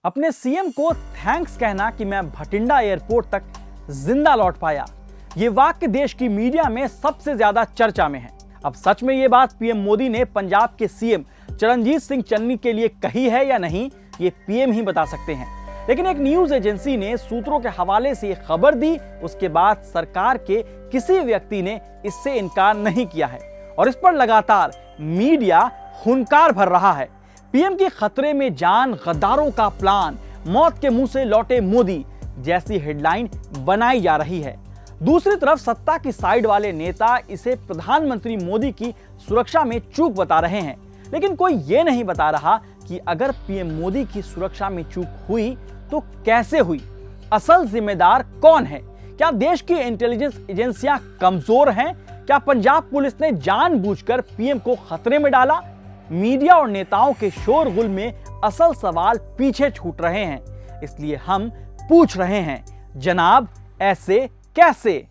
अपने सीएम को थैंक्स कहना कि मैं भटिंडा एयरपोर्ट तक जिंदा लौट पाया, ये वाक्य देश की मीडिया में सबसे ज्यादा चर्चा में है। अब सच में ये बात पीएम मोदी ने पंजाब के सीएम चरणजीत सिंह चन्नी के लिए कही है या नहीं, ये पीएम ही बता सकते हैं। लेकिन एक न्यूज एजेंसी ने सूत्रों के हवाले से खबर दी, उसके बाद सरकार के किसी व्यक्ति ने इससे इनकार नहीं किया है और इस पर लगातार मीडिया हुंकार भर रहा है। पीएम की खतरे में जान, गद्दारों का प्लान, मौत के मुंह से लौटे मोदी जैसी हेडलाइन बनाई जा रही है। दूसरी तरफ सत्ता की साइड वाले नेता इसे प्रधानमंत्री मोदी की सुरक्षा में चूक बता रहे हैं, लेकिन कोई ये नहीं बता रहा कि अगर पीएम मोदी की सुरक्षा में चूक हुई तो कैसे हुई, असल जिम्मेदार कौन है। क्या देश की इंटेलिजेंस एजेंसियां कमजोर हैं? क्या पंजाब पुलिस ने जानबूझकर पीएम को खतरे में डाला? मीडिया और नेताओं के शोरगुल में असल सवाल पीछे छूट रहे हैं, इसलिए हम पूछ रहे हैं, जनाब ऐसे कैसे?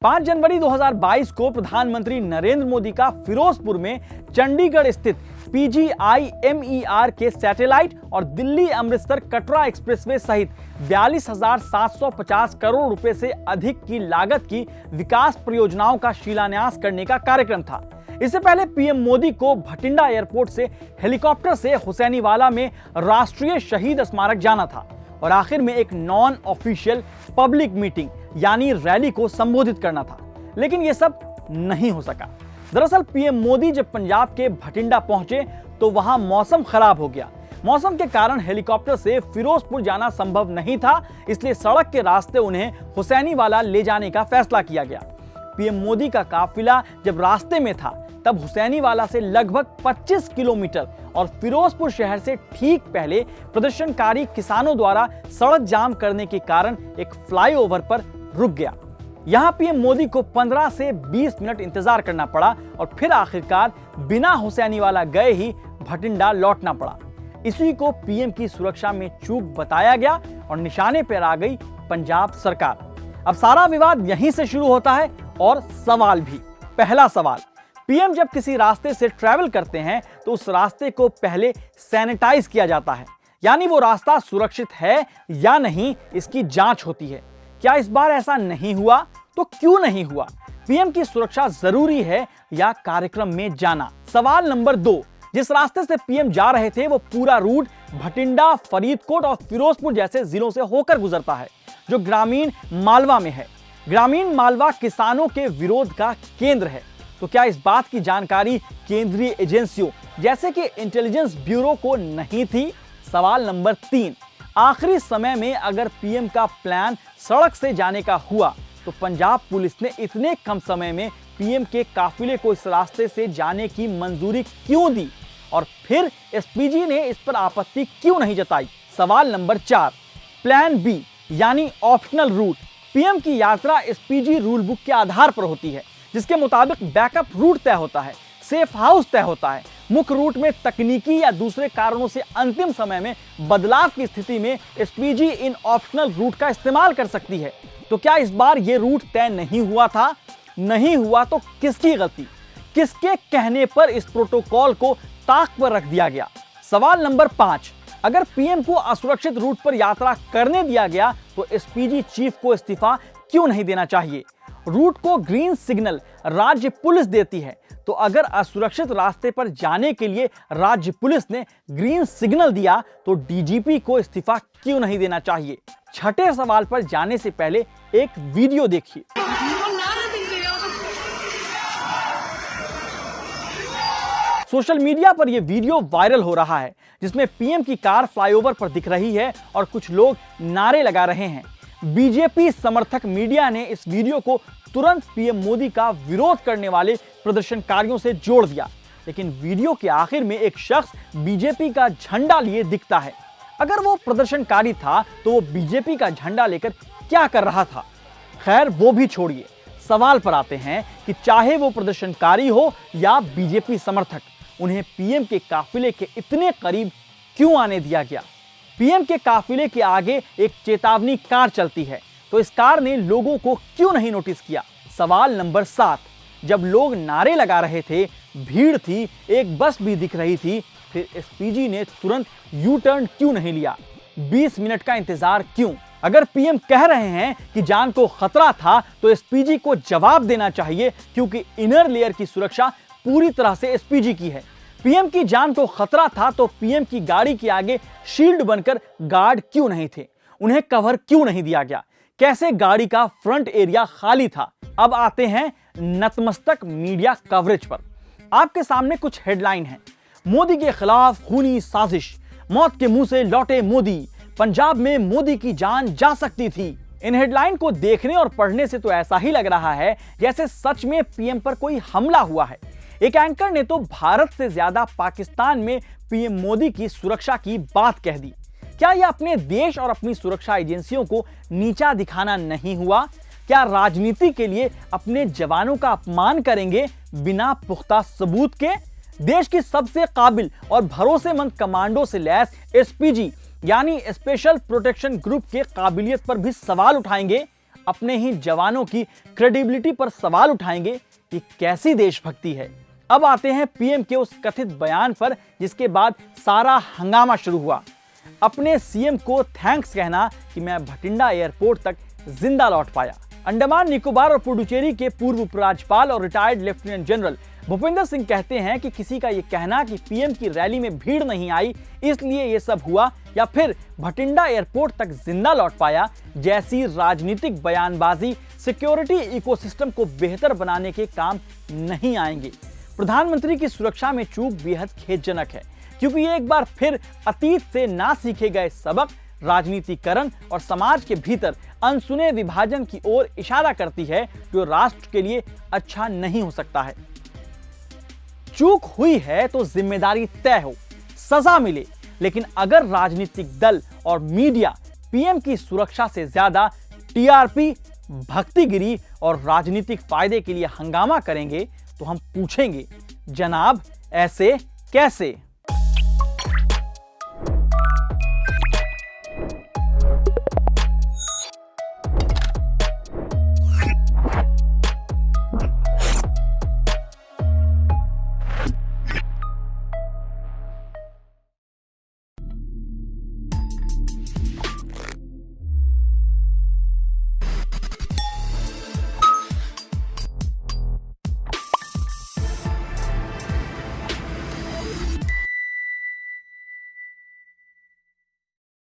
5 जनवरी 2022 को प्रधानमंत्री नरेंद्र मोदी का फिरोजपुर में चंडीगढ़ स्थित PGI-MER के सैटेलाइट और दिल्ली अमृतसर कटरा एक्सप्रेसवे सहित 42,750 करोड़ रुपए से अधिक की लागत की विकास परियोजनाओं का शिलान्यास करने का कार्यक्रम था। इससे पहले पीएम मोदी को भटिंडा एयरपोर्ट से हेलीकॉप्टर से हुसैनीवाला में राष्ट्रीय शहीद स्मारक जाना था और आखिर में एक नॉन ऑफिशियल पब्लिक मीटिंग यानी रैली को संबोधित करना था, लेकिन यह सब नहीं हो सका। दरअसल पीएम मोदी जब पंजाब के भटिंडा पहुंचे तो वहां मौसम खराब हो गया। मौसम के कारण हेलीकॉप्टर से फिरोजपुर जाना संभव नहीं था, इसलिए सड़क के रास्ते उन्हें हुसैनीवाला ले जाने का फैसला किया गया। पीएम मोदी का काफिला जब रास्ते में था तब हुसैनीवाला से लगभग 25 किलोमीटर और फिरोजपुर शहर से ठीक पहले प्रदर्शनकारी किसानों द्वारा सड़क जाम करने के कारण एक फ्लाईओवर पर रुक गया। यहां पीएम मोदी को 15 से 20 मिनट इंतजार करना पड़ा और फिर आखिरकार बिना हुसैनीवाला गए ही भटिंडा लौटना पड़ा। इसी को पीएम की सुरक्षा में चूक बताया गया और निशाने पर आ गई पंजाब सरकार। अब सारा विवाद यहीं से शुरू होता है और सवाल भी। पहला सवाल, पीएम जब किसी रास्ते से ट्रैवल करते हैं तो उस रास्ते को पहले सैनिटाइज किया जाता है, यानी वो रास्ता सुरक्षित है या नहीं इसकी जांच होती है। क्या इस बार ऐसा नहीं हुआ? तो क्यों नहीं हुआ? पीएम की सुरक्षा जरूरी है या कार्यक्रम में जाना? सवाल नंबर 2, जिस रास्ते से पीएम जा रहे थे वो पूरा रूट भटिंडा, फरीदकोट और फिरोजपुर जैसे जिलों से होकर गुजरता है, जो ग्रामीण मालवा में है। ग्रामीण मालवा किसानों के विरोध का केंद्र है, तो क्या इस बात की जानकारी केंद्रीय एजेंसियों जैसे कि इंटेलिजेंस ब्यूरो को नहीं थी? सवाल नंबर 3, आखिरी समय में अगर पीएम का प्लान सड़क से जाने का हुआ तो पंजाब पुलिस ने इतने कम समय में पीएम के काफिले को इस रास्ते से जाने की मंजूरी क्यों दी और फिर एसपीजी ने इस पर आपत्ति क्यों नहीं जताई? सवाल नंबर 4, प्लान बी यानी ऑप्शनल रूट। पीएम की यात्रा एसपीजी रूल बुक के आधार पर होती है, जिसके मुताबिक बैकअप रूट तय होता है, सेफ हाउस तय होता है। मुख्य रूट में तकनीकी या दूसरे कारणों से अंतिम समय में बदलाव की स्थिति में एसपीजी इन ऑप्शनल रूट का इस्तेमाल कर सकती है। तो क्या इस बार ये रूट तय नहीं हुआ था? नहीं हुआ तो किसकी गलती? किसके कहने पर इस प्रोटोकॉल को ताक पर रख दिया गया? सवाल नंबर 5, अगर पीएम को असुरक्षित रूट पर यात्रा करने दिया गया तो एसपीजी चीफ को इस्तीफा क्यों नहीं देना चाहिए? रूट को ग्रीन सिग्नल राज्य पुलिस देती है, तो अगर असुरक्षित रास्ते पर जाने के लिए राज्य पुलिस ने ग्रीन सिग्नल दिया तो डीजीपी को इस्तीफा क्यों नहीं देना चाहिए? छठे सवाल पर जाने से पहले एक वीडियो देखिए। सोशल मीडिया पर यह वीडियो वायरल हो रहा है, जिसमें पीएम की कार फ्लाईओवर पर दिख रही है और कुछ लोग नारे लगा रहे हैं। बीजेपी समर्थक मीडिया ने इस वीडियो को तुरंत पीएम मोदी का विरोध करने वाले प्रदर्शनकारियों से जोड़ दिया, लेकिन वीडियो के आखिर में एक शख्स बीजेपी का झंडा लिए दिखता है। अगर वो प्रदर्शनकारी था तो वो बीजेपी का झंडा लेकर क्या कर रहा था? खैर वो भी छोड़िए, सवाल पर आते हैं कि चाहे वो प्रदर्शनकारी हो या बीजेपी समर्थक, उन्हें पीएम के काफिले के इतने करीब क्यों आने दिया गया? पीएम के काफिले के आगे एक चेतावनी कार चलती है, तो इस कार ने लोगों को क्यों नहीं नोटिस किया? सवाल नंबर 7, जब लोग नारे लगा रहे थे भीड़ थी, एक बस भी दिख रही थी, फिर एसपीजी ने तुरंत यू टर्न क्यों नहीं लिया? 20 मिनट का इंतजार क्यों? अगर पीएम कह रहे हैं कि जान को खतरा था तो एसपीजी को जवाब देना चाहिए, क्योंकि इनर लेयर की सुरक्षा पूरी तरह से एसपीजी की है। पीएम की जान को खतरा था तो पीएम की गाड़ी के आगे शील्ड बनकर गार्ड क्यों नहीं थे? उन्हें कवर क्यों नहीं दिया गया? कैसे गाड़ी का फ्रंट एरिया खाली था? अब आते हैं नतमस्तक मीडिया कवरेज पर। आपके सामने कुछ हेडलाइन है। मोदी के खिलाफ खूनी साजिश, मौत के मुंह से लौटे मोदी, पंजाब में मोदी की जान जा सकती थी। इन हेडलाइन को देखने और पढ़ने से तो ऐसा ही लग रहा है जैसे सच में पीएम पर कोई हमला हुआ है। एक एंकर ने तो भारत से ज्यादा पाकिस्तान में पीएम मोदी की सुरक्षा की बात कह दी। क्या यह अपने देश और अपनी सुरक्षा एजेंसियों को नीचा दिखाना नहीं हुआ? क्या राजनीति के लिए अपने जवानों का अपमान करेंगे बिना पुख्ता सबूत के? देश की सबसे काबिल और भरोसेमंद कमांडो से लैस एसपीजी यानी स्पेशल प्रोटेक्शन ग्रुप के काबिलियत पर भी सवाल उठाएंगे, अपने ही जवानों की क्रेडिबिलिटी पर सवाल उठाएंगे। ये कैसी देशभक्ति है? अब आते हैं पीएम के उस कथित बयान पर जिसके बाद सारा हंगामा शुरू हुआ। अपने सीएम को थैंक्स कहना कि मैं भटिंडा एयरपोर्ट तक जिंदा लौट पाया। अंडमान निकोबार और पुडुचेरी के पूर्व उपराज्यपाल और retired lieutenant general Bhupinder Singh कहते हैं कि किसी का यह कहना कि पीएम की रैली में भीड़ नहीं आई इसलिए यह सब हुआ, या फिर भटिंडा एयरपोर्ट तक जिंदा लौट पाया जैसी राजनीतिक बयानबाजी सिक्योरिटी इकोसिस्टम को बेहतर बनाने के काम नहीं आएंगे। प्रधानमंत्री की सुरक्षा में चूक बेहद खेदजनक है, क्योंकि ये एक बार फिर अतीत से ना सीखे गए सबक, राजनीतिकरण और समाज के भीतर अनसुने विभाजन की ओर इशारा करती है, जो राष्ट्र के लिए अच्छा नहीं हो सकता है। चूक हुई है तो जिम्मेदारी तय हो, सजा मिले, लेकिन अगर राजनीतिक दल और मीडिया पीएम की सुरक्षा से ज्यादा टीआरपी, भक्तिगिरी और राजनीतिक फायदे के लिए हंगामा करेंगे तो हम पूछेंगे, जनाब ऐसे कैसे?